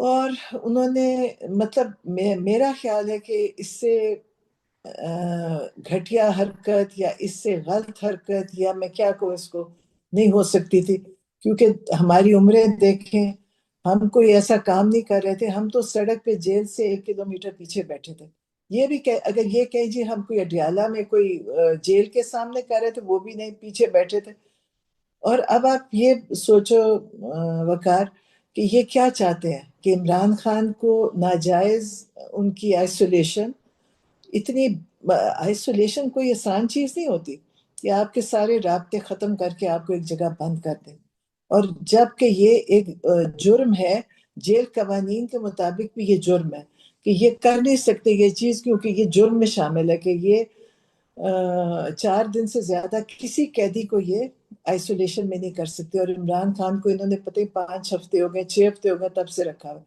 اور انہوں نے مطلب میرا خیال ہے کہ اس سے گھٹیا حرکت یا اس سے غلط حرکت یا میں کیا کہوں اس کو نہیں ہو سکتی تھی، کیونکہ ہماری عمریں دیکھیں، ہم کوئی ایسا کام نہیں کر رہے تھے، ہم تو سڑک پہ جیل سے 1 کلومیٹر پیچھے بیٹھے تھے۔ یہ بھی اگر یہ کہیں جی ہم کوئی اڈیالہ میں کوئی جیل کے سامنے کر رہے تھے، وہ بھی نہیں، پیچھے بیٹھے تھے۔ اور اب آپ یہ سوچو وقار کہ یہ کیا چاہتے ہیں کہ عمران خان کو ناجائز ان کی آئسولیشن، اتنی آئسولیشن کوئی آسان چیز نہیں ہوتی کہ آپ کے سارے رابطے ختم کر کے آپ کو ایک جگہ بند کر دیں، اور جب کہ یہ ایک جرم ہے، جیل قوانین کے مطابق بھی یہ جرم ہے کہ یہ کر نہیں سکتے یہ چیز، کیونکہ یہ جرم میں شامل ہے کہ یہ 4 دن سے زیادہ کسی قیدی کو یہ آئسولیشن میں نہیں کر سکتے، اور عمران خان کو انہوں نے پتہ ہی 5 ہفتے ہو گئے، 6 ہفتے ہو گئے تب سے رکھا ہوا۔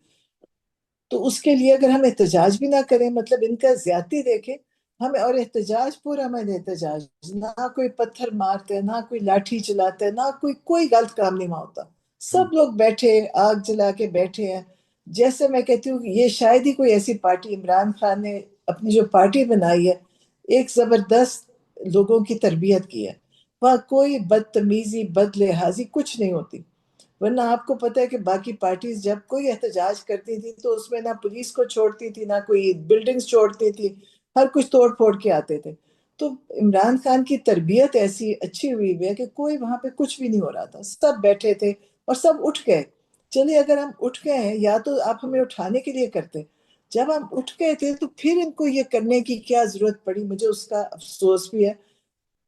تو اس کے لیے اگر ہم احتجاج بھی نہ کریں، مطلب ان کا زیادتی دیکھیں ہمیں، اور احتجاج پورا میں احتجاج، نہ کوئی پتھر مارتے، نہ کوئی لاٹھی چلاتے، نہ کوئی غلط کام نہیں ہوتا، سب لوگ بیٹھے آگ جلا کے بیٹھے ہیں۔ جیسے میں کہتی ہوں کہ یہ شاید ہی کوئی ایسی پارٹی، عمران خان نے اپنی جو پارٹی بنائی ہے ایک زبردست لوگوں کی تربیت کی ہے، وہاں کوئی بدتمیزی بد لحاظی کچھ نہیں ہوتی، ورنہ آپ کو پتہ ہے کہ باقی پارٹیز جب کوئی احتجاج کرتی تھی تو اس میں نہ پولیس کو چھوڑتی تھی، نہ کوئی بلڈنگز چھوڑتی تھی، ہر کچھ توڑ پھوڑ کے آتے تھے۔ تو عمران خان کی تربیت ایسی اچھی ہوئی ہے کہ کوئی وہاں پہ کچھ بھی نہیں ہو رہا تھا، سب بیٹھے تھے اور سب اٹھ گئے۔ چلیے اگر ہم اٹھ گئے ہیں، یا تو آپ ہمیں اٹھانے کے لیے کرتے، جب ہم اٹھ گئے تھے تو پھر ان کو یہ کرنے کی کیا ضرورت پڑی، مجھے اس کا افسوس بھی ہے،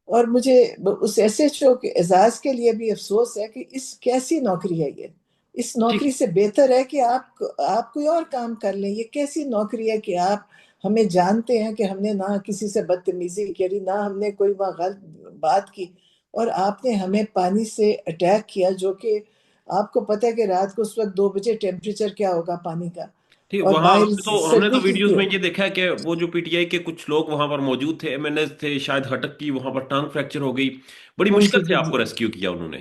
اور مجھے اس ایس ایچ او کے اعزاز کے لیے بھی افسوس ہے کہ اس کیسی نوکری ہے یہ، اس ٹھیک نوکری سے بہتر ہے کہ آپ کوئی اور کام کر لیں۔ یہ کیسی نوکری ہے کہ آپ ہمیں جانتے ہیں کہ ہم نے نہ کسی سے بدتمیزی کری، نہ ہم نے کوئی وہاں غلط بات کی، اور آپ نے ہمیں پانی سے اٹیک کیا، جو کہ آپ کو پتہ ہے کہ رات کو اس وقت 2 بجے ٹیمپریچر کیا ہوگا پانی کا، ٹھیک، اور وہاں باہر ہم نے تو سردی ویڈیوز کتنی میں ہوگی۔ یہ دیکھا ہے کہ وہ جو پی ٹی آئی کے کچھ لوگ وہاں پر موجود تھے، ایم این ایس تھے، شاید ہٹک کی وہاں پر ٹانگ فریکچر ہو گئی، بڑی ہاں مشکل جی سے جی آپ جی، کو ریسکیو کیا انہوں نے۔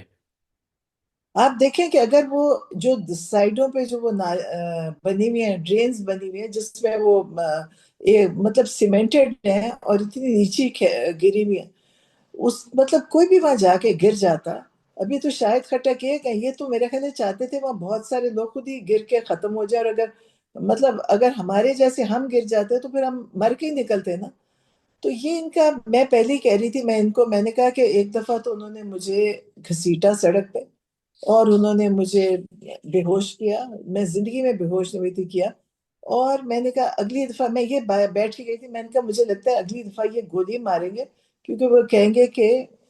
آپ دیکھیں کہ اگر وہ جو سائڈوں پہ جو وہ بنی ہوئی ہیں، ڈرینز بنی ہوئی ہیں جس میں وہ مطلب سیمنٹڈ ہیں اور اتنی نیچی گری ہوئی ہیں، اس مطلب کوئی بھی وہاں جا کے گر جاتا۔ ابھی تو شاید خٹک ایک ہے، یہ تو میرے خیال سے چاہتے تھے وہاں بہت سارے لوگ خود ہی گر کے ختم ہو جائے، اور اگر مطلب اگر ہمارے جیسے ہم گر جاتے تو پھر ہم مر کے ہی نکلتے نا۔ تو یہ ان کا، میں پہلے ہی کہہ رہی تھی، میں نے کہا کہ ایک دفعہ تو انہوں نے مجھے گھسیٹا سڑک پہ، اور انہوں نے مجھے بے ہوش کیا، میں زندگی میں بے ہوش نہیں ہوئی تھی کیا، اور میں نے کہا اگلی دفعہ میں یہ بیٹھ کے گئی تھی، میں نے کہا مجھے لگتا ہے اگلی دفعہ یہ گولی ماریں گے، کیونکہ وہ کہیں گے کہ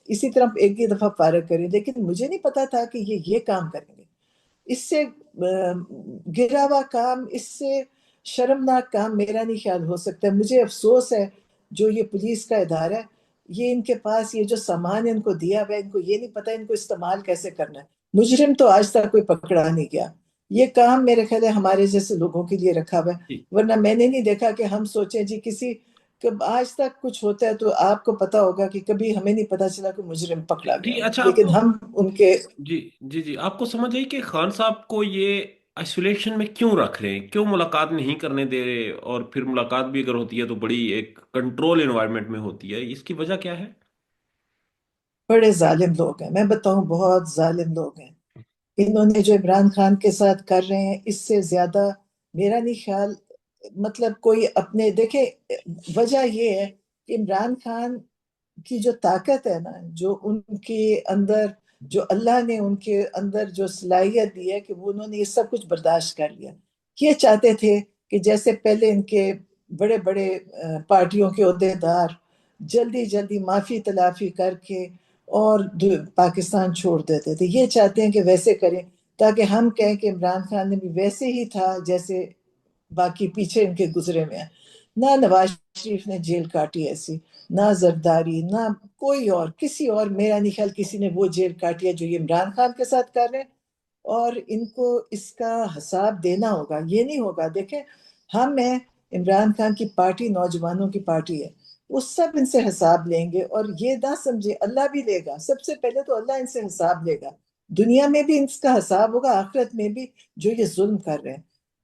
اسی طرح ایک ہی دفعہ فارغ کریں، لیکن مجھے نہیں پتا تھا کہ یہ کام کریں گے۔ اس سے گرا ہوا کام، اس سے شرمناک کام میرا نہیں خیال ہو سکتا ہے۔ مجھے افسوس ہے جو یہ پولیس کا ادارہ ہے، یہ ان کے پاس یہ جو سامان ان کو دیا ہوا ہے، ان کو یہ نہیں پتا ان کو استعمال کیسے کرنا ہے۔ مجرم تو آج تک کوئی پکڑا نہیں گیا، یہ کام میرے خیال ہے ہمارے جیسے لوگوں کے لیے رکھا ہوا ہے، جی ورنہ میں نے نہیں دیکھا کہ ہم سوچیں جی کسی آج تک کچھ ہوتا ہے تو آپ کو پتا ہوگا کہ کبھی ہمیں نہیں پتا چلا کہ مجرم پکڑا گیا ٹھیک، ہو، اچھا آپ لیکن کو، ہم ان کے جی جی جی، آپ کو سمجھ آئی کہ خان صاحب کو یہ آئسولیشن میں کیوں رکھ رہے ہیں، کیوں ملاقات نہیں کرنے دے رہے، اور پھر ملاقات بھی اگر ہوتی ہے تو بڑی ایک کنٹرول انوائرمنٹ میں ہوتی ہے، اس کی وجہ کیا ہے؟ بڑے ظالم لوگ ہیں، میں بتاؤں بہت ظالم لوگ ہیں۔ انہوں نے جو عمران خان کے ساتھ کر رہے ہیں اس سے زیادہ میرا نہیں خیال، مطلب کوئی اپنے دیکھیں، وجہ یہ ہے کہ عمران خان کی جو طاقت ہے نا، جو ان کے اندر، جو اللہ نے ان کے اندر جو صلاحیت دی ہے کہ وہ انہوں نے یہ سب کچھ برداشت کر لیا۔ یہ چاہتے تھے کہ جیسے پہلے ان کے بڑے بڑے پارٹیوں کے عہدیدار جلدی جلدی معافی تلافی کر کے اور پاکستان چھوڑ دیتے تھے، یہ چاہتے ہیں کہ ویسے کریں تاکہ ہم کہیں کہ عمران خان نے بھی ویسے ہی تھا جیسے باقی پیچھے ان کے گزرے میں ہیں۔ نہ نواز شریف نے جیل کاٹی ایسی، نہ زرداری، نہ کوئی اور کسی اور، میرا نہیں خیال کسی نے وہ جیل کاٹی ہے جو یہ عمران خان کے ساتھ کر رہے ہیں، اور ان کو اس کا حساب دینا ہوگا، یہ نہیں ہوگا۔ دیکھیں ہم ہیں، عمران خان کی پارٹی نوجوانوں کی پارٹی ہے، وہ سب ان سے حساب لیں گے، اور یہ نہ سمجھے اللہ بھی لے گا، سب سے پہلے تو اللہ ان سے حساب لے گا، دنیا میں بھی ان کا حساب ہوگا، آخرت میں بھی، جو یہ ظلم کر رہے ہیں۔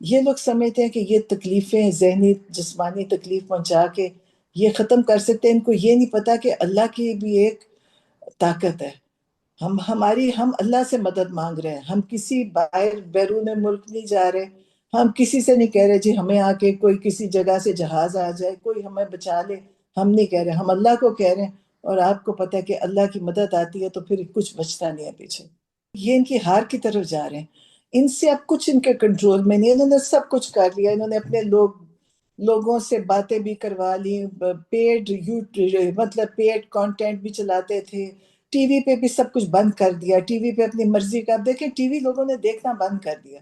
یہ لوگ سمجھتے ہیں کہ یہ تکلیفیں ذہنی جسمانی تکلیف پہنچا کے یہ ختم کر سکتے ہیں. ان کو یہ نہیں پتا کہ اللہ کی بھی ایک طاقت ہے. ہم اللہ سے مدد مانگ رہے ہیں. ہم کسی باہر بیرون ملک نہیں جا رہے. ہم کسی سے نہیں کہہ رہے جی ہمیں آ کے کوئی کسی جگہ سے جہاز آ جائے کوئی ہمیں بچا لے. ہم نہیں کہہ رہے. ہم اللہ کو کہہ رہے ہیں. اور آپ کو پتہ ہے کہ اللہ کی مدد آتی ہے تو پھر کچھ بچتا نہیں ہے پیچھے. یہ ان کی ہار کی طرف جا رہے ہیں. ان سے اب کچھ ان کے کنٹرول میں نہیں. انہوں نے سب کچھ کر لیا. انہوں نے اپنے لوگوں سے باتیں بھی کروا لی. پیڈ مطلب پیڈ کانٹینٹ بھی چلاتے تھے. ٹی وی پہ بھی سب کچھ بند کر دیا. ٹی وی پہ اپنی مرضی کا. اب دیکھیں ٹی وی لوگوں نے دیکھنا بند کر دیا.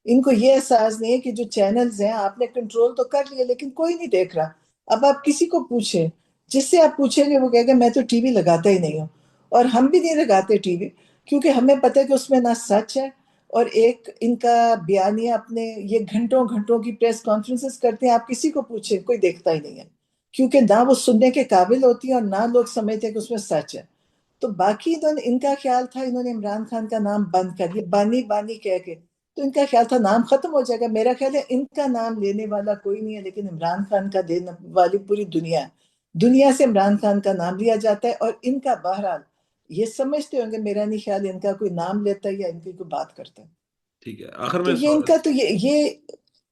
ان کو یہ احساس نہیں ہے کہ جو چینلز ہیں آپ نے کنٹرول تو کر لیا لیکن کوئی نہیں دیکھ رہا. اب آپ کسی کو پوچھیں جس سے آپ پوچھیں گے وہ کہے گا میں تو ٹی وی لگاتا ہی نہیں ہوں. اور ہم بھی نہیں لگاتے ٹی وی کیونکہ ہمیں پتہ ہے کہ اس میں نہ سچ ہے. اور ایک ان کا بیانیہ اپنے یہ گھنٹوں گھنٹوں کی پریس کانفرنسز کرتے ہیں. آپ کسی کو پوچھیں کوئی دیکھتا ہی نہیں ہے کیونکہ نہ وہ سننے کے قابل ہوتی ہیں اور نہ لوگ سمجھتے ہیں کہ اس میں سچ ہے. تو باقی ان کا خیال تھا انہوں نے عمران خان کا نام بند کر دیا بانی بانی کہہ کے. تو ان کا خیال تھا نام ختم ہو جائے گا. میرا خیال ہے ان کا نام لینے والا کوئی نہیں ہے لیکن عمران خان کا دینے والی پوری دنیا ہے. دنیا سے عمران خان کا نام لیا جاتا ہے. اور ان کا بہرحال یہ سمجھتے ہوں گے میرا نہیں خیال ان کا کوئی نام لیتا ہے یا ان کی کوئی بات کرتا ہے. ٹھیک ہے، آخر تو میں یہ ان کا تو یہ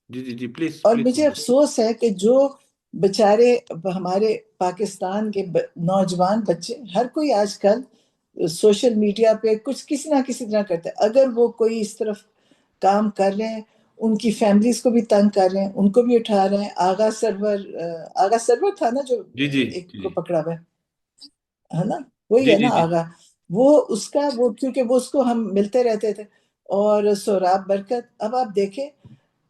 جی جی جی، پلیز اور پلیز. مجھے افسوس ہے کہ جو بیچارے ہمارے پاکستان کے نوجوان بچے ہر کوئی آج کل سوشل میڈیا پہ کچھ کسی نہ کسی طرح کرتا ہے. اگر وہ کوئی اس طرف کام کر رہے ہیں ان کی فیملیز کو بھی تنگ کر رہے ہیں ان کو بھی اٹھا رہے ہیں. آغا سرور تھا نا جو جی جی ایک جی کو پکڑا ہوا ہے نا وہی جی ہے جی نا جی آغا. وہ کیونکہ وہ اس کو ہم ملتے رہتے تھے. اور سوراب برکت. اب آپ دیکھیں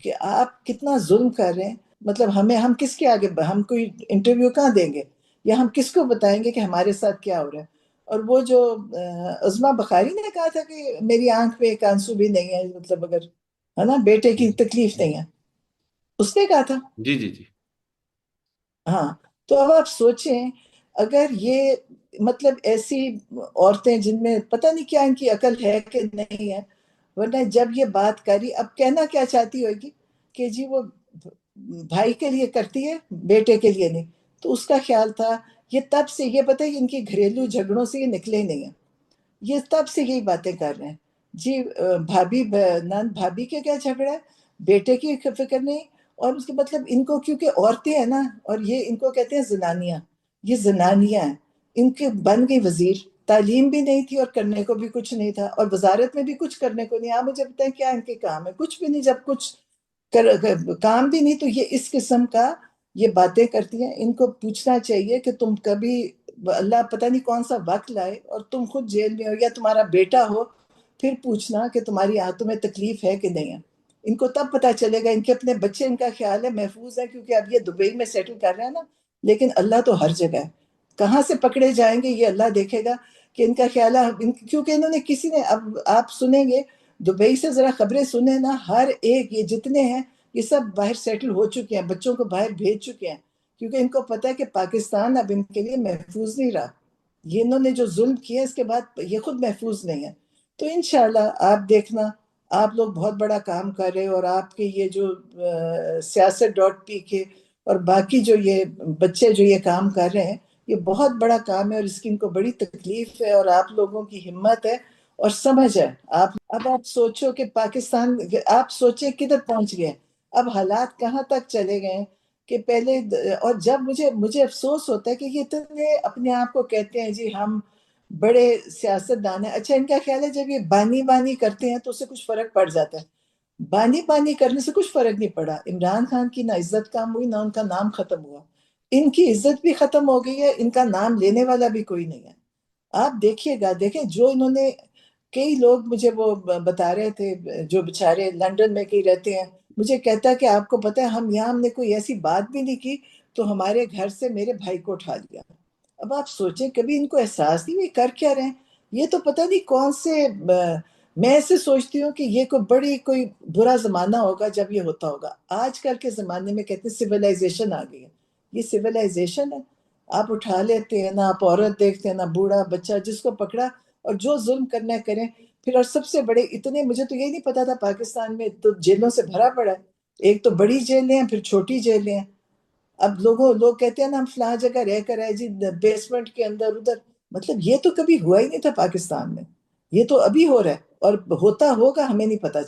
کہ آپ کتنا ظلم کر رہے ہیں. مطلب ہم کس کے آگے ہم کوئی انٹرویو کہاں دیں گے یا ہم کس کو بتائیں گے کہ ہمارے ساتھ کیا ہو رہا ہے. اور وہ جو عظمیٰ بخاری نے کہا تھا کہ میری آنکھ پہ ایک آنسو بھی نہیں ہے مطلب اگر ہے نا بیٹے کی تکلیف نہیں ہے اس نے کہا تھا. جی جی جی ہاں. تو اب آپ سوچیں اگر یہ مطلب ایسی عورتیں جن میں پتہ نہیں کیا ان کی عقل ہے کہ نہیں ہے. ورنہ جب یہ بات کری اب کہنا کیا چاہتی ہوگی کہ جی وہ بھائی کے لیے کرتی ہے بیٹے کے لیے نہیں. تو اس کا خیال تھا یہ تب سے یہ پتہ ہے ان کی گھریلو جھگڑوں سے یہ نکلے ہی نہیں ہیں. یہ تب سے یہی باتیں کر رہے ہیں جی بھابھی نند بھابھی کے کیا جھگڑا ہے بیٹے کی فکر نہیں. اور اس کے مطلب ان کو کیونکہ عورتیں ہیں نا اور یہ ان کو کہتے ہیں زنانیاں. یہ زنانیاں ہیں. ان کے بن گئی وزیر. تعلیم بھی نہیں تھی اور کرنے کو بھی کچھ نہیں تھا اور وزارت میں بھی کچھ کرنے کو نہیں. آپ مجھے بتائیں کیا ان کے کام ہے کچھ بھی نہیں. جب کچھ کام بھی نہیں تو یہ اس قسم کا یہ باتیں کرتی ہیں. ان کو پوچھنا چاہیے کہ تم کبھی اللہ پتہ نہیں کون سا وقت لائے اور تم خود جیل میں ہو یا تمہارا بیٹا ہو پھر پوچھنا کہ تمہاری آنتوں میں تکلیف ہے کہ نہیں ہے. ان کو تب پتہ چلے گا. ان کے اپنے بچے ان کا خیال ہے محفوظ ہے کیونکہ اب یہ دبئی میں سیٹل کر رہے ہیں نا. لیکن اللہ تو ہر جگہ ہے. کہاں سے پکڑے جائیں گے یہ اللہ دیکھے گا کہ ان کا خیال ہے کیونکہ انہوں نے کسی نے اب آپ سنیں گے دبئی سے ذرا خبریں سنیں نا ہر ایک یہ جتنے ہیں یہ سب باہر سیٹل ہو چکے ہیں. بچوں کو باہر بھیج چکے ہیں کیونکہ ان کو پتہ ہے کہ پاکستان اب ان کے لیے محفوظ نہیں رہا. یہ انہوں نے جو ظلم کیا اس کے بعد یہ خود محفوظ نہیں ہے. تو انشاءاللہ آپ دیکھنا آپ لوگ بہت بڑا کام کر رہے ہو اور آپ کے یہ جو سیاست ڈاٹ پی کے اور باقی جو یہ بچے جو یہ کام کر رہے ہیں یہ بہت بڑا کام ہے اور اس کی ان کو بڑی تکلیف ہے اور آپ لوگوں کی ہمت ہے اور سمجھ ہے. اب آپ سوچو کہ پاکستان آپ سوچیں کدھر پہنچ گئے. اب حالات کہاں تک چلے گئے کہ پہلے اور جب مجھے افسوس ہوتا ہے کہ یہ اتنے اپنے آپ کو کہتے ہیں جی ہم بڑے سیاست دان ہیں. اچھا ان کا خیال ہے جب یہ بانی بانی کرتے ہیں تو اس سے کچھ فرق پڑ جاتا ہے. بانی بانی کرنے سے کچھ فرق نہیں پڑا. عمران خان کی نہ عزت کم ہوئی نہ ان کا نام ختم ہوا. ان کی عزت بھی ختم ہو گئی ہے. ان کا نام لینے والا بھی کوئی نہیں ہے. آپ دیکھیے گا دیکھیں جو انہوں نے کئی لوگ مجھے وہ بتا رہے تھے جو بےچارے لندن میں کہیں رہتے ہیں مجھے کہتا ہے کہ آپ کو پتہ ہے ہم نے کوئی ایسی بات بھی نہیں کی تو ہمارے گھر سے میرے بھائی کو اٹھا لیا. اب آپ سوچیں کبھی ان کو احساس نہیں کر کیا رہے ہیں. یہ تو پتہ نہیں کون سے میں ایسے سوچتی ہوں کہ یہ کوئی برا زمانہ ہوگا جب یہ ہوتا ہوگا. آج کل کے زمانے میں کہتے ہیں سویلائزیشن آ گئی ہے. یہ سویلائزیشن ہے. آپ اٹھا لیتے ہیں نہ آپ عورت دیکھتے ہیں نہ بوڑھا بچہ جس کو پکڑا اور جو ظلم کرنا کریں. پھر اور سب سے بڑے اتنے مجھے تو یہی نہیں پتا تھا پاکستان میں تو جیلوں سے بھرا پڑا ہے. ایک تو بڑی جیلیں ہیں، پھر چھوٹی جیلیں ہیں۔ اب لوگ کہتے ہیں نا ہم فلاں جگہ رہ کر آئے جی، بیسمنٹ کے اندر ادھر، مطلب یہ تو کبھی ہوا ہی نہیں تھا پاکستان میں، یہ تو ابھی ہو رہا ہے، اور ہوتا ہوگا ہمیں نہیں پتا